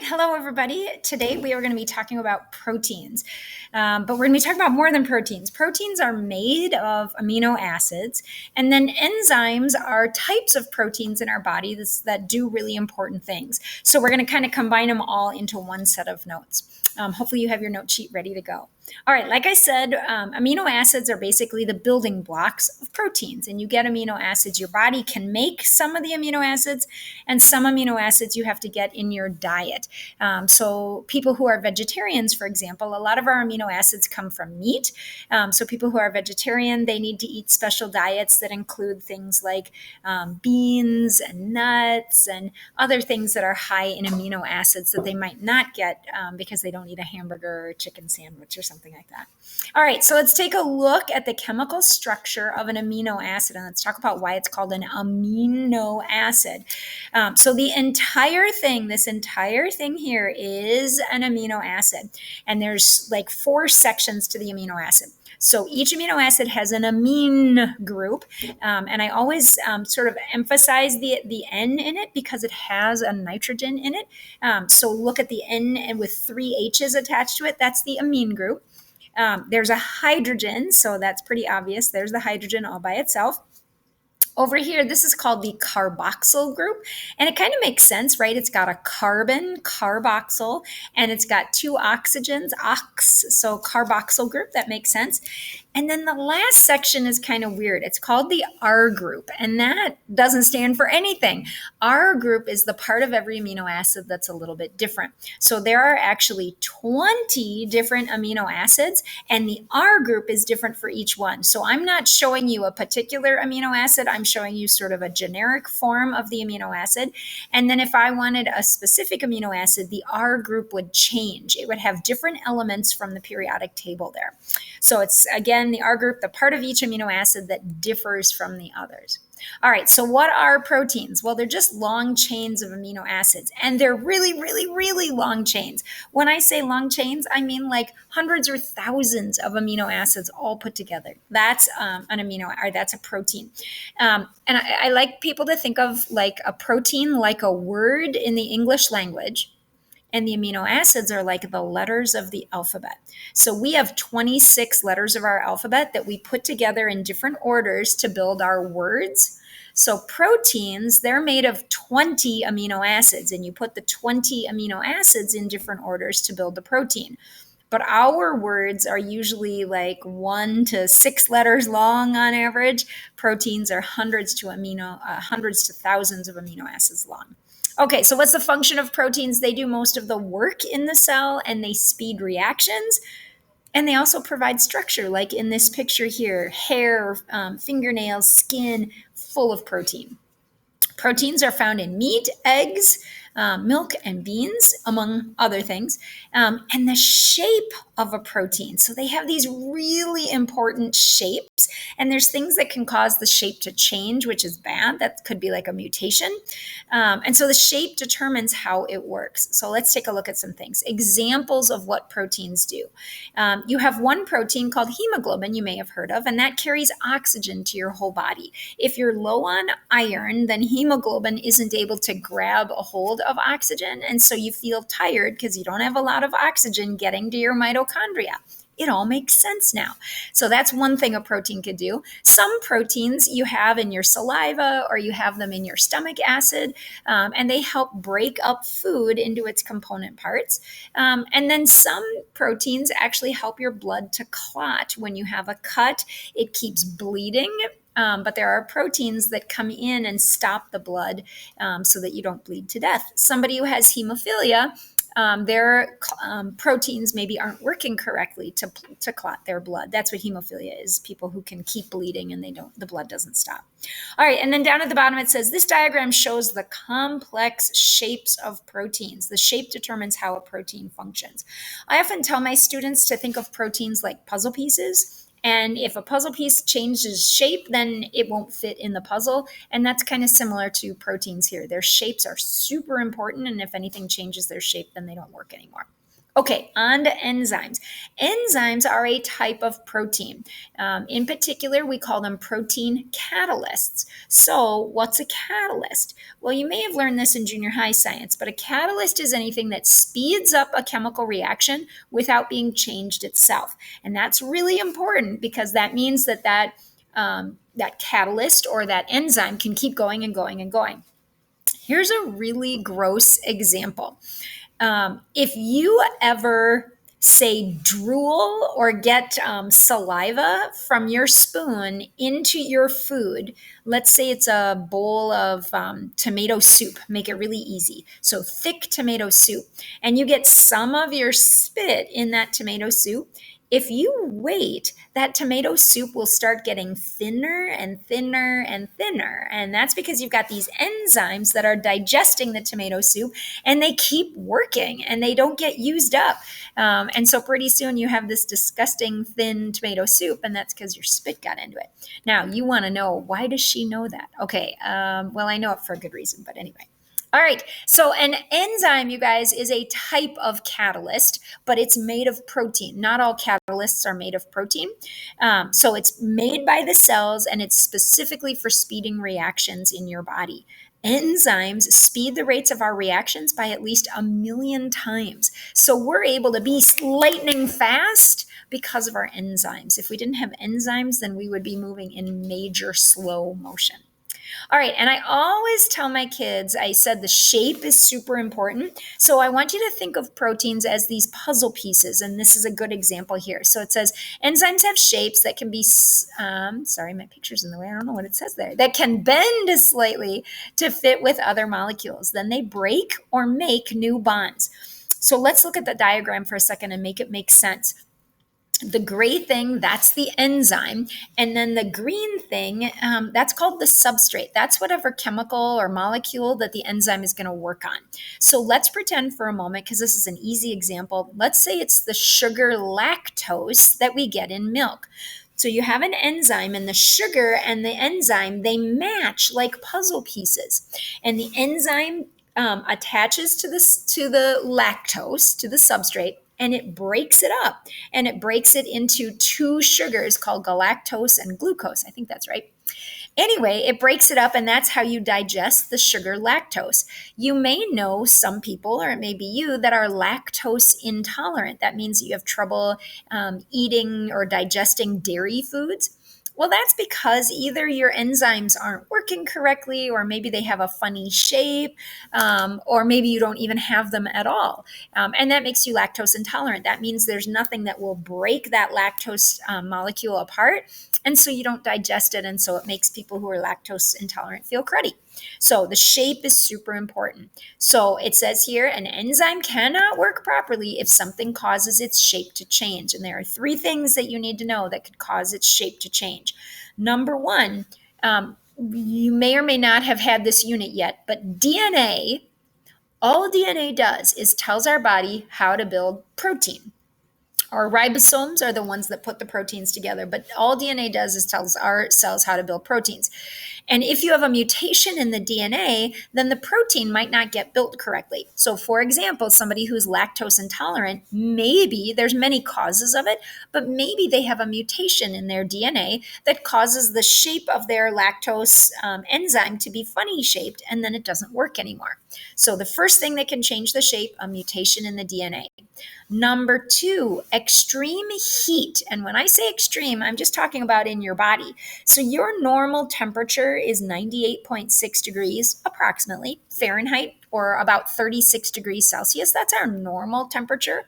right, hello everybody. Today we are going to be talking about proteins, but we're going to be talking about more than proteins. Proteins are made of amino acids, and then enzymes are types of proteins in our body that do really important things. So we're going to kind of combine them all into one set of notes. Hopefully you have your note sheet ready to go. All right, like I said, amino acids are basically the building blocks of proteins, and you get amino acids. Your body can make some of the amino acids, and some amino acids you have to get in your diet. So people who are vegetarians, for example, a lot of our amino acids come from meat. So people who are vegetarian, they need to eat special diets that include things like beans and nuts and other things that are high in amino acids that they might not get because they don't eat a hamburger or chicken sandwich or something like that. All right, so let's take a look at the chemical structure of an amino acid, and let's talk about why it's called an amino acid. So the this entire thing here is an amino acid, and there's like 4 sections to the amino acid. So each amino acid has an amine group, and I always sort of emphasize the N in it because it has a nitrogen in it. So look at the N and with 3 H's attached to it, that's the amine group. There's a hydrogen, so that's pretty obvious. There's the hydrogen all by itself. Over here, this is called the carboxyl group, and it kind of makes sense, right? It's got a carbon, carboxyl, and it's got 2 oxygens, ox, so carboxyl group, that makes sense. And then the last section is kind of weird. It's called the R group, and that doesn't stand for anything. R group is the part of every amino acid that's a little bit different. So there are actually 20 different amino acids, and the R group is different for each one. So I'm not showing you a particular amino acid. I'm showing you sort of a generic form of the amino acid. And then if I wanted a specific amino acid, the R group would change. It would have different elements from the periodic table there. So it's, again, the R group, the part of each amino acid that differs from the others. All right, so what are proteins? Well, they're just long chains of amino acids, and they're really, really, really long chains. When I say long chains, I mean like hundreds or thousands of amino acids all put together. That's that's a protein. And I like people to think of like a protein like a word in the English language. And the amino acids are like the letters of the alphabet. So we have 26 letters of our alphabet that we put together in different orders to build our words. So proteins, they're made of 20 amino acids, and you put the 20 amino acids in different orders to build the protein. But our words are usually like 1 to 6 letters long on average. Proteins are hundreds to thousands of amino acids long. Okay, so what's the function of proteins? They do most of the work in the cell, and they speed reactions. And they also provide structure, like in this picture here, hair, fingernails, skin, full of protein. Proteins are found in meat, eggs, milk, and beans, among other things. And the shape of a protein. So they have these really important shapes, and there's things that can cause the shape to change, which is bad. That could be like a mutation. And so the shape determines how it works. So let's take a look at some things. Examples of what proteins do. You have one protein called hemoglobin, you may have heard of, and that carries oxygen to your whole body. If you're low on iron, then hemoglobin isn't able to grab a hold of oxygen, and so you feel tired because you don't have a lot of oxygen getting to your mitochondria. It all makes sense now. So that's one thing a protein could do. Some proteins you have in your saliva, or you have them in your stomach acid, and they help break up food into its component parts. And then some proteins actually help your blood to clot. When you have a cut, it keeps bleeding. But there are proteins that come in and stop the blood so that you don't bleed to death. Somebody who has hemophilia, their proteins maybe aren't working correctly to clot their blood. That's what hemophilia is, people who can keep bleeding and the blood doesn't stop. All right, and then down at the bottom it says, this diagram shows the complex shapes of proteins. The shape determines how a protein functions. I often tell my students to think of proteins like puzzle pieces. And if a puzzle piece changes shape, then it won't fit in the puzzle. And that's kind of similar to proteins here. Their shapes are super important, and if anything changes their shape, then they don't work anymore. Okay, on to enzymes. Enzymes are a type of protein. In particular, we call them protein catalysts. So, what's a catalyst? Well, you may have learned this in junior high science, but a catalyst is anything that speeds up a chemical reaction without being changed itself. And that's really important because that means that catalyst or that enzyme can keep going and going and going. Here's a really gross example. If you ever say drool or get saliva from your spoon into your food, let's say it's a bowl of tomato soup, make it really easy. So thick tomato soup, and you get some of your spit in that tomato soup. If you wait, that tomato soup will start getting thinner and thinner and thinner. And that's because you've got these enzymes that are digesting the tomato soup and they keep working and they don't get used up. And so pretty soon you have this disgusting thin tomato soup, and that's because your spit got into it. Now, you want to know, why does she know that? Okay, well, I know it for a good reason, but anyway. All right. So an enzyme, you guys, is a type of catalyst, but it's made of protein. Not all catalysts are made of protein. So it's made by the cells and it's specifically for speeding reactions in your body. Enzymes speed the rates of our reactions by at least 1,000,000 times. So we're able to be lightning fast because of our enzymes. If we didn't have enzymes, then we would be moving in major slow motion. All right, and I always tell my kids, I said the shape is super important. So I want you to think of proteins as these puzzle pieces, and this is a good example here. So it says enzymes have shapes that can be, sorry, my picture's in the way. I don't know what it says there, that can bend slightly to fit with other molecules. Then they break or make new bonds. So let's look at the diagram for a second and make it make sense. The gray thing, that's the enzyme. And then the green thing, that's called the substrate. That's whatever chemical or molecule that the enzyme is going to work on. So let's pretend for a moment, because this is an easy example. Let's say it's the sugar lactose that we get in milk. So you have an enzyme, and the sugar and the enzyme, they match like puzzle pieces. And the enzyme attaches to the lactose, to the substrate, and it breaks it up, and it breaks it into two sugars called galactose and glucose. I think that's right. Anyway, it breaks it up, and that's how you digest the sugar lactose. You may know some people, or it may be you, that are lactose intolerant. That means you have trouble eating or digesting dairy foods. Well, that's because either your enzymes aren't working correctly, or maybe they have a funny shape, or maybe you don't even have them at all. And that makes you lactose intolerant. That means there's nothing that will break that lactose molecule apart. And so you don't digest it. And so it makes people who are lactose intolerant feel cruddy. So the shape is super important. So it says here, an enzyme cannot work properly if something causes its shape to change. And there are three things that you need to know that could cause its shape to change. Number one, you may or may not have had this unit yet, but DNA, all DNA does is tells our body how to build protein. Our ribosomes are the ones that put the proteins together, but all DNA does is tells our cells how to build proteins. And if you have a mutation in the DNA, then the protein might not get built correctly. So for example, somebody who's lactose intolerant, maybe there's many causes of it, but maybe they have a mutation in their DNA that causes the shape of their lactose enzyme to be funny shaped, and then it doesn't work anymore. So the first thing that can change the shape, a mutation in the DNA. Number two, extreme heat. And when I say extreme, I'm just talking about in your body. So your normal temperature is 98.6 degrees approximately Fahrenheit, or about 36 degrees Celsius. That's our normal temperature.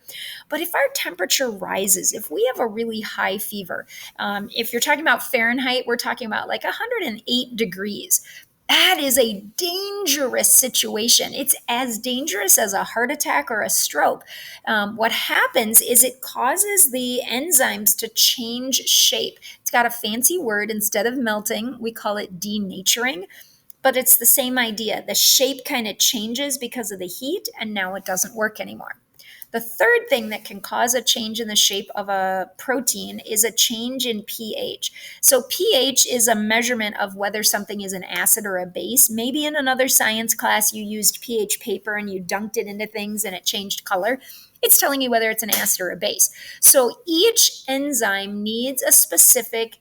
But if our temperature rises, if we have a really high fever, if you're talking about Fahrenheit, we're talking about like 108 degrees. That is a dangerous situation. It's as dangerous as a heart attack or a stroke. What happens is it causes the enzymes to change shape. It's got a fancy word. Instead of melting, we call it denaturing. But it's the same idea. The shape kind of changes because of the heat, and now it doesn't work anymore. The third thing that can cause a change in the shape of a protein is a change in pH. So pH is a measurement of whether something is an acid or a base. Maybe in another science class you used pH paper and you dunked it into things and it changed color. It's telling you whether it's an acid or a base. So each enzyme needs a specific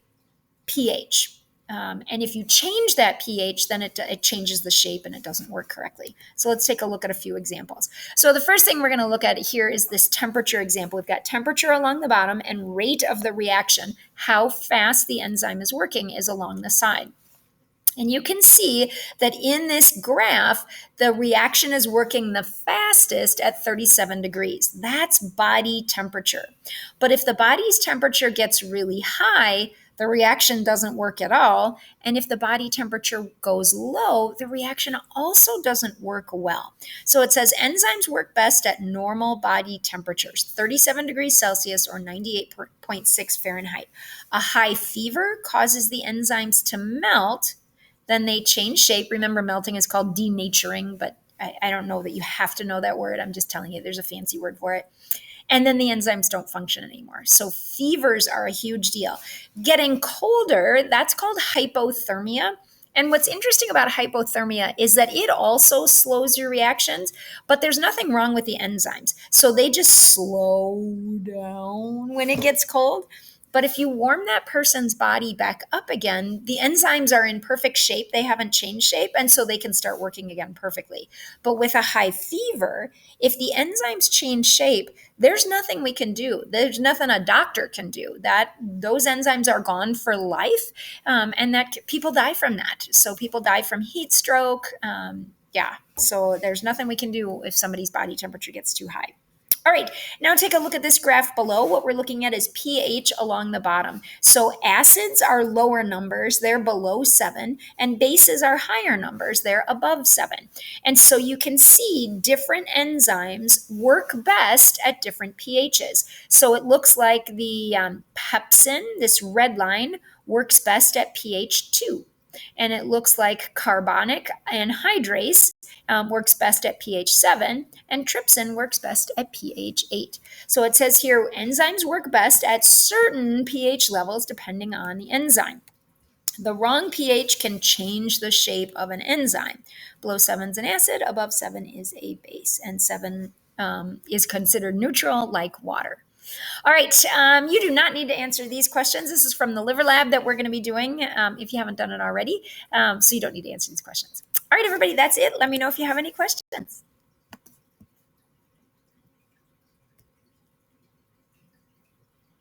pH. And if you change that pH, then it changes the shape and it doesn't work correctly. So let's take a look at a few examples. So the first thing we're going to look at here is this temperature example. We've got temperature along the bottom and rate of the reaction. How fast the enzyme is working is along the side. And you can see that in this graph, the reaction is working the fastest at 37 degrees. That's body temperature. But if the body's temperature gets really high, the reaction doesn't work at all. And if the body temperature goes low, the reaction also doesn't work well. So it says enzymes work best at normal body temperatures, 37 degrees Celsius or 98.6 Fahrenheit. A high fever causes the enzymes to melt. Then they change shape. Remember, melting is called denaturing, but I don't know that you have to know that word. I'm just telling you there's a fancy word for it. And then the enzymes don't function anymore. So fevers are a huge deal. Getting colder, that's called hypothermia. And what's interesting about hypothermia is that it also slows your reactions, but there's nothing wrong with the enzymes. So they just slow down when it gets cold. But if you warm that person's body back up again, the enzymes are in perfect shape. They haven't changed shape, and so they can start working again perfectly. But with a high fever, if the enzymes change shape, there's nothing we can do. There's nothing a doctor can do. That those enzymes are gone for life, and that people die from that. So people die from heat stroke. So there's nothing we can do if somebody's body temperature gets too high. All right, now take a look at this graph below. What we're looking at is pH along the bottom. So acids are lower numbers, they're below 7, and bases are higher numbers, they're above 7. And so you can see different enzymes work best at different pHs. So it looks like the pepsin, this red line, works best at pH 2. And it looks like carbonic anhydrase works best at pH 7, and trypsin works best at pH 8. So it says here enzymes work best at certain pH levels depending on the enzyme. The wrong pH can change the shape of an enzyme. Below 7 is an acid, above 7 is a base, and 7 is considered neutral like water. All right, you do not need to answer these questions. This is from the liver lab that we're going to be doing if you haven't done it already. So you don't need to answer these questions. All right, everybody, that's it. Let me know if you have any questions.